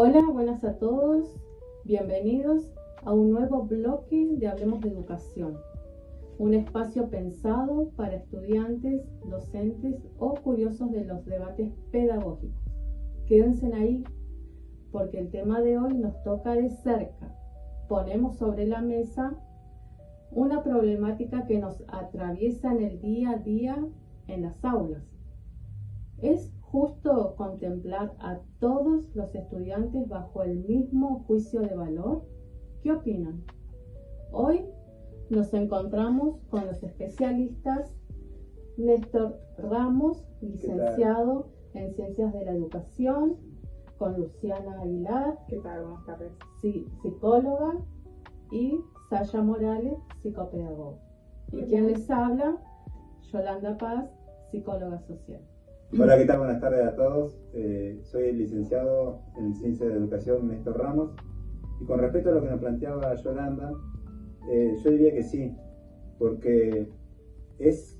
Hola, buenas a todos. Bienvenidos a un nuevo bloque de Hablemos de Educación, un espacio pensado para estudiantes, docentes o curiosos de los debates pedagógicos. Quédense ahí porque el tema de hoy nos toca de cerca. Ponemos sobre la mesa una problemática que nos atraviesa en el día a día en las aulas. ¿Es justo contemplar a todos los estudiantes bajo el mismo juicio de valor? ¿Qué opinan? Hoy nos encontramos con los especialistas Néstor Ramos, licenciado en Ciencias de la Educación, con Luciana Aguilar, ¿Qué tal? Buenas tardes. psicóloga, y Saya Morales, psicopedagoga. Y quien les habla, Yolanda Paz, psicóloga social. Hola, ¿qué tal? Buenas tardes a todos. Soy el licenciado en Ciencias de Educación Néstor Ramos. Y con respecto a lo que nos planteaba Yolanda, yo diría que sí, porque es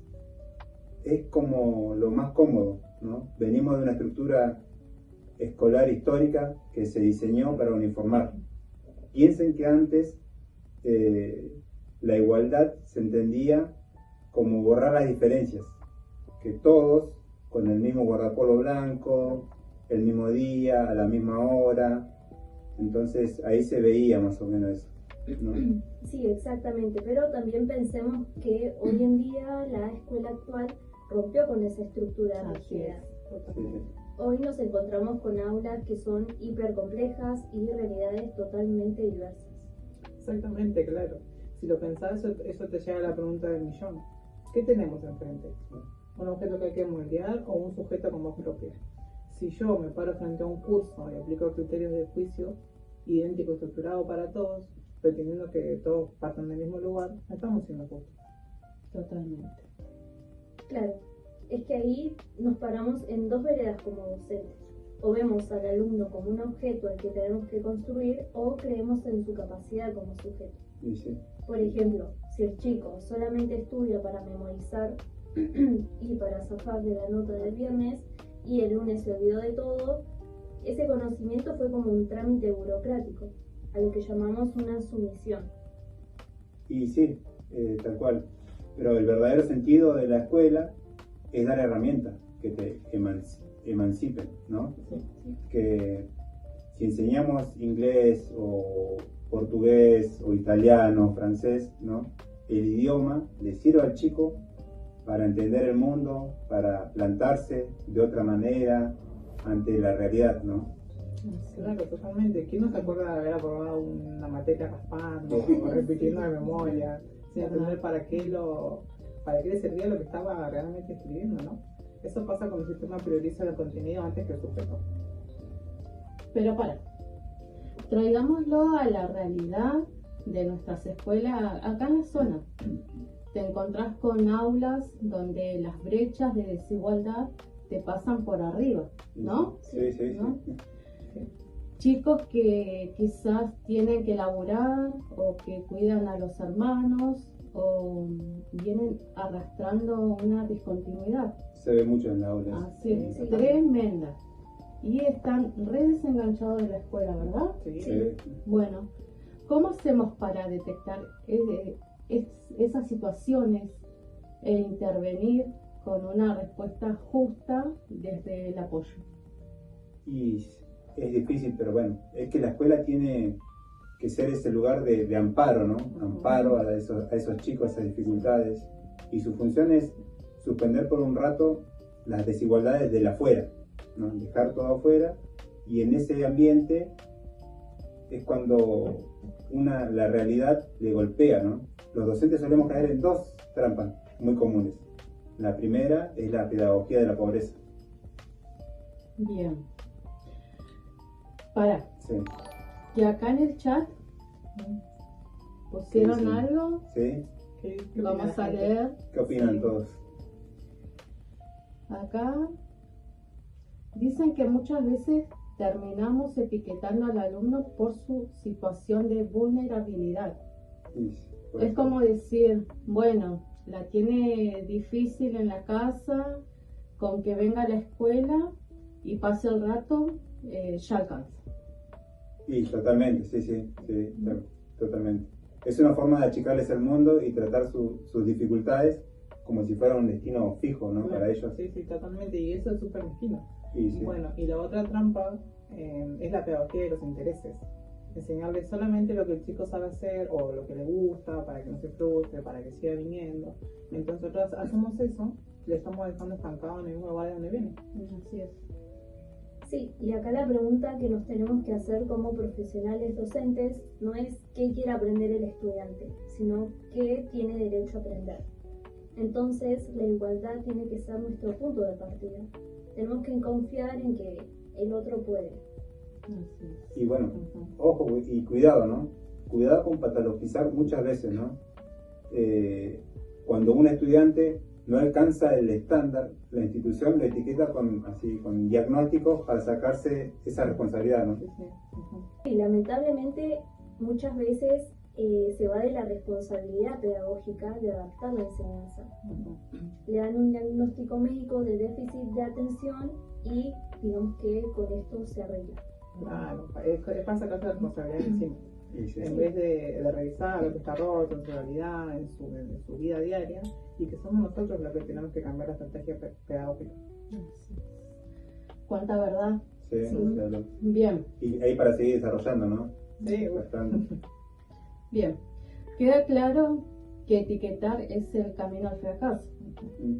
como lo más cómodo, ¿no? Venimos de una estructura escolar histórica que se diseñó para uniformar. Piensen que antes la igualdad se entendía como borrar las diferencias, que todos con el mismo guardapolvo blanco, el mismo día, a la misma hora. Entonces ahí se veía más o menos eso, ¿no? Sí, exactamente, pero también pensemos que hoy en día la escuela actual rompió con esa estructura rígida. Sí. Hoy nos encontramos con aulas que son hipercomplejas y realidades totalmente diversas. Exactamente, claro. Si lo pensás, eso te lleva a la pregunta del millón. ¿Qué tenemos enfrente? ¿Un objeto que hay que moldear o un sujeto con voz propia? Si yo me paro frente a un curso y aplico criterios de juicio idéntico, estructurado para todos, pretendiendo que todos partan del mismo lugar, no estamos siendo justos. Totalmente. Claro, es que ahí nos paramos en dos veredas como docentes. O vemos al alumno como un objeto al que tenemos que construir, o creemos en su capacidad como sujeto. Y sí. Por ejemplo, si el chico solamente estudia para memorizar y para zafar de la nota del viernes y el lunes se olvidó de todo, ese conocimiento fue como un trámite burocrático, a lo que llamamos una sumisión. Y sí, tal cual. Pero el verdadero sentido de la escuela es dar herramientas que te emancipen, ¿no? Sí. Que si enseñamos inglés o portugués o italiano o francés, ¿no? El idioma le sirve al chico para entender el mundo, para plantarse de otra manera ante la realidad, ¿no? Claro, totalmente. ¿Quién no se acuerda de haber aprobado una materia raspando o repitiendo de memoria, sin entender para qué le servía lo que estaba realmente escribiendo, ¿no? Eso pasa cuando el sistema prioriza el contenido antes que el sujeto. Pero traigámoslo a la realidad de nuestras escuelas acá en la zona. Te encontrás con aulas donde las brechas de desigualdad te pasan por arriba, ¿no? Sí, sí, ¿No? sí. Chicos que quizás tienen que laburar o que cuidan a los hermanos o vienen arrastrando una discontinuidad. Se ve mucho en la aula. Así es, Sí. tremenda. Y están re desenganchados de la escuela, ¿verdad? Sí. Sí. Bueno, ¿cómo hacemos para detectar esas situaciones e intervenir con una respuesta justa desde el apoyo? Y es difícil, pero bueno, es que la escuela tiene que ser ese lugar de amparo, ¿no? Amparo a esos chicos, a esas dificultades. Y su función es suspender por un rato las desigualdades del afuera, ¿no? Dejar todo afuera, y en ese ambiente es cuando la realidad le golpea, ¿no? Los docentes solemos caer en dos trampas muy comunes. La primera es la pedagogía de la pobreza. Bien. Sí. Y acá en el chat pusieron Sí. algo. ¿Sí? ¿Qué Vamos opina a la gente? leer. ¿Qué opinan Sí. todos? Acá dicen que muchas veces terminamos etiquetando al alumno por su situación de vulnerabilidad. Sí, Es como decir, bueno, la tiene difícil en la casa, con que venga a la escuela y pase el rato, ya alcanza. Y totalmente, sí, totalmente. Es una forma de achicarles el mundo y tratar sus dificultades como si fuera un destino fijo, ¿no? Claro, Para ellos. sí, totalmente, y eso es súper mezquino. Y sí. Bueno, y la otra trampa es la pedagogía de los intereses. Enseñarle solamente lo que el chico sabe hacer o lo que le gusta para que no se frustre, para que siga viniendo. Entonces nosotros hacemos eso, le estamos dejando estancado en el mismo lugar de donde viene. Así es. Sí, y acá la pregunta que nos tenemos que hacer como profesionales docentes no es qué quiere aprender el estudiante, sino qué tiene derecho a aprender. Entonces, la igualdad tiene que ser nuestro punto de partida. Tenemos que confiar en que el otro puede. Así es. Y bueno, ojo y cuidado, ¿no? Cuidado con patologizar muchas veces, ¿no? Cuando un estudiante no alcanza el estándar, la institución lo etiqueta con diagnósticos para sacarse esa responsabilidad, ¿no? Y lamentablemente muchas veces se va de la responsabilidad pedagógica de adaptar la enseñanza. Le dan un diagnóstico médico de déficit de atención y digamos que con esto se arregla. Claro, es para sacarse la responsabilidad encima. Sí. En vez de revisar lo que está roto en su realidad, en su vida diaria, y que somos nosotros los que tenemos que cambiar la estrategia pedagógica. Así es. ¿Cuánta verdad? Sí, Sí. claro. Bien, Y ahí para seguir desarrollando, ¿no? Sí, Bastante. bien. Queda claro que etiquetar es el camino al fracaso,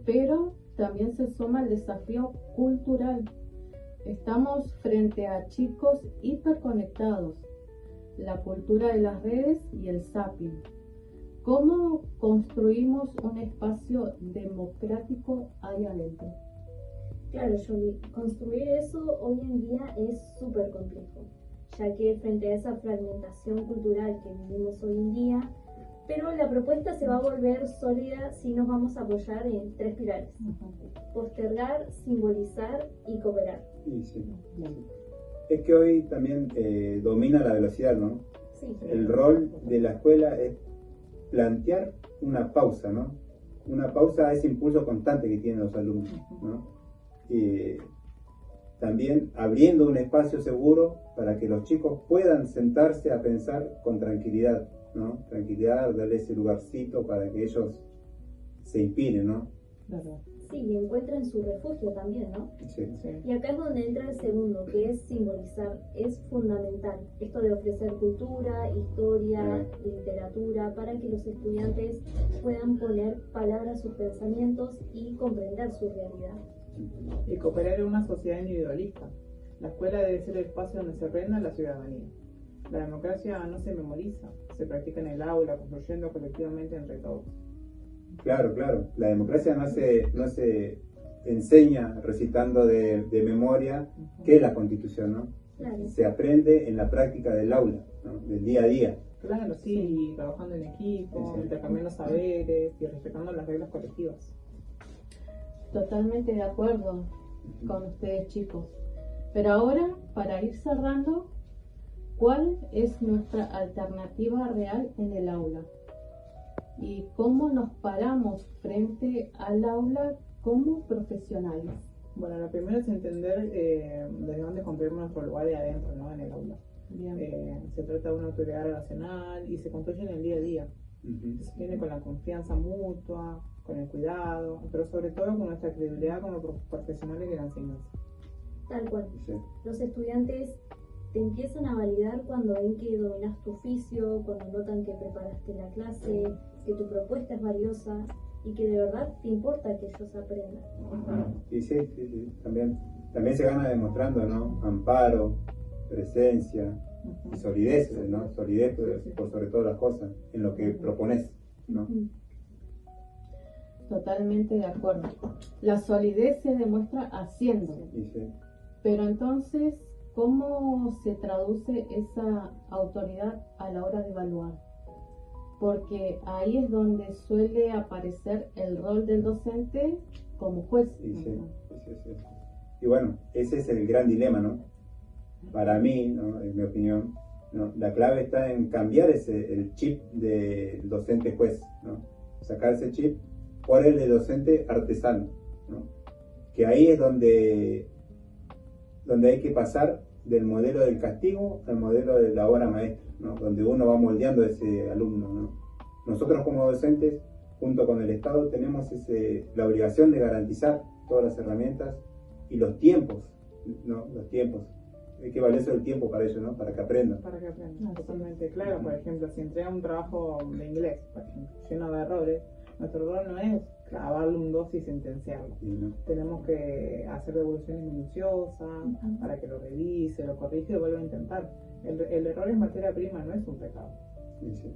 pero también se suma el desafío cultural. Estamos frente a chicos hiperconectados, la cultura de las redes y el zapping. ¿Cómo construimos un espacio democrático ahí adentro? Claro, Jolie, construir eso hoy en día es súper complejo, ya que frente a esa fragmentación cultural que vivimos hoy en día, pero la propuesta se va a volver sólida si nos vamos a apoyar en 3 pilares: postergar, simbolizar y cooperar. Y sí. Es que hoy también domina la velocidad, ¿no? Sí, El rol de la escuela es plantear una pausa, ¿no? Una pausa a ese impulso constante que tienen los alumnos, ¿no? También abriendo un espacio seguro para que los chicos puedan sentarse a pensar con tranquilidad, ¿no? Tranquilidad, darle ese lugarcito para que ellos se inspiren, ¿no? claro. sí, y encuentren su refugio también, ¿no? Sí. Y acá es donde entra el segundo, que es simbolizar. Es fundamental esto de ofrecer cultura, historia, literatura, para que los estudiantes puedan poner palabras a sus pensamientos y comprender su realidad. Y cooperar en una sociedad individualista. La escuela debe ser el espacio donde se reina la ciudadanía. La democracia no se memoriza, se practica en el aula, construyendo colectivamente entre todos. Claro. La democracia no se enseña recitando de memoria qué es la Constitución, ¿no? Claro. Se aprende en la práctica del aula, ¿no? Del día a día. Claro, sí, trabajando en equipo, Sí. intercambiando saberes y respetando las reglas colectivas. Totalmente de acuerdo con ustedes, chicos. Pero ahora, para ir cerrando, ¿cuál es nuestra alternativa real en el aula? ¿Y cómo nos paramos frente al aula como profesionales? Bueno, lo primero es entender desde dónde compramos nuestro lugar de adentro, ¿no? En el aula. Bien. Se trata de una autoridad relacional y se construye en el día a día. Se viene con la confianza mutua, con el cuidado, pero sobre todo con nuestra credibilidad como profesionales de la enseñanza. Tal cual. Sí. Los estudiantes te empiezan a validar cuando ven que dominas tu oficio, cuando notan que preparaste la clase, que tu propuesta es valiosa y que de verdad te importa que ellos aprendan. Y sí. También se gana demostrando, ¿no? Amparo, presencia y solidez, ¿no? Solidez por sobre todas las cosas, en lo que propones, ¿no? Totalmente de acuerdo. La solidez se demuestra haciendo. Y sí. Pero entonces, ¿cómo se traduce esa autoridad a la hora de evaluar? Porque ahí es donde suele aparecer el rol del docente como juez. Y sí. Y bueno, ese es el gran dilema, ¿no? Para mí, ¿no? En mi opinión, ¿no? La clave está en cambiar el chip del docente juez, ¿no? Sacar ese chip por el de docente artesano, ¿no? Que ahí es donde hay que pasar del modelo del castigo al modelo de la obra maestra, ¿no? Donde uno va moldeando a ese alumno, ¿no? Nosotros como docentes, junto con el Estado, tenemos la obligación de garantizar todas las herramientas y los tiempos, ¿no? Los tiempos. Hay que valerse el tiempo para ello, ¿no? Para que aprendan. Para que aprendan, totalmente. Claro, por ejemplo, si entrega un trabajo de inglés, por ejemplo, lleno de errores, nuestro rol no es clavarle un 2 y sentenciarlo. Sí, ¿no? Tenemos que hacer devoluciones minuciosas para que lo revise, lo corrige y lo vuelva a intentar. El error es materia prima, no es un pecado. Sí, sí.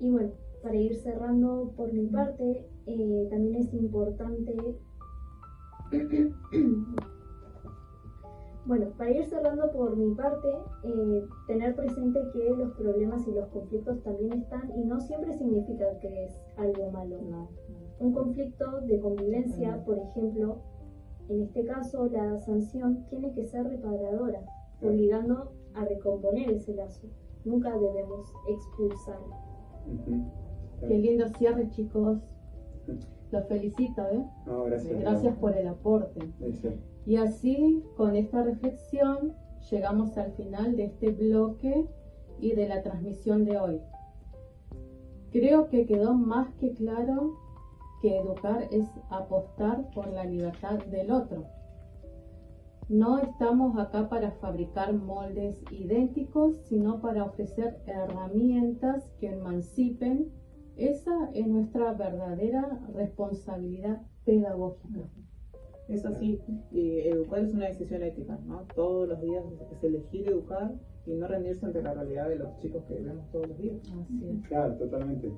Y bueno, para ir cerrando por mi parte, también es importante... Bueno, para ir cerrando por mi parte, tener presente que los problemas y los conflictos también están y no siempre significa que es algo malo. No. Un conflicto de convivencia, por ejemplo, en este caso la sanción tiene que ser reparadora, obligando a recomponer ese lazo. Nunca debemos expulsar. Ujú. Qué lindo cierre, chicos. Los felicito, ¿eh? No, gracias. Gracias por el aporte. Sí, sí. Y así, con esta reflexión, llegamos al final de este bloque y de la transmisión de hoy. Creo que quedó más que claro que educar es apostar por la libertad del otro. No estamos acá para fabricar moldes idénticos, sino para ofrecer herramientas que emancipen. Esa es nuestra verdadera responsabilidad pedagógica. Es así, educar es una decisión ética, ¿no? Todos los días es elegir educar y no rendirse ante la realidad de los chicos que vemos todos los días. Así es. Claro, totalmente.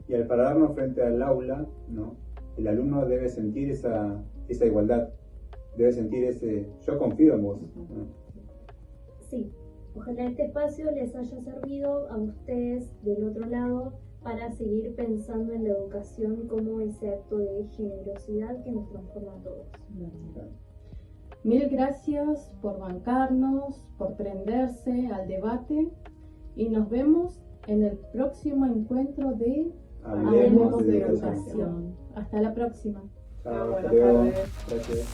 Y al pararnos frente al aula, ¿no? El alumno debe sentir esa igualdad, debe sentir ese yo confío en vos, ¿no? Sí, ojalá este espacio les haya servido a ustedes del otro lado para seguir pensando en la educación como ese acto de generosidad que nos transforma a todos. Mil gracias por bancarnos, por prenderse al debate y nos vemos en el próximo encuentro de Hablemos de Educación. educación. Hasta la próxima. Chao, Buenas hasta luego. tardes. Gracias.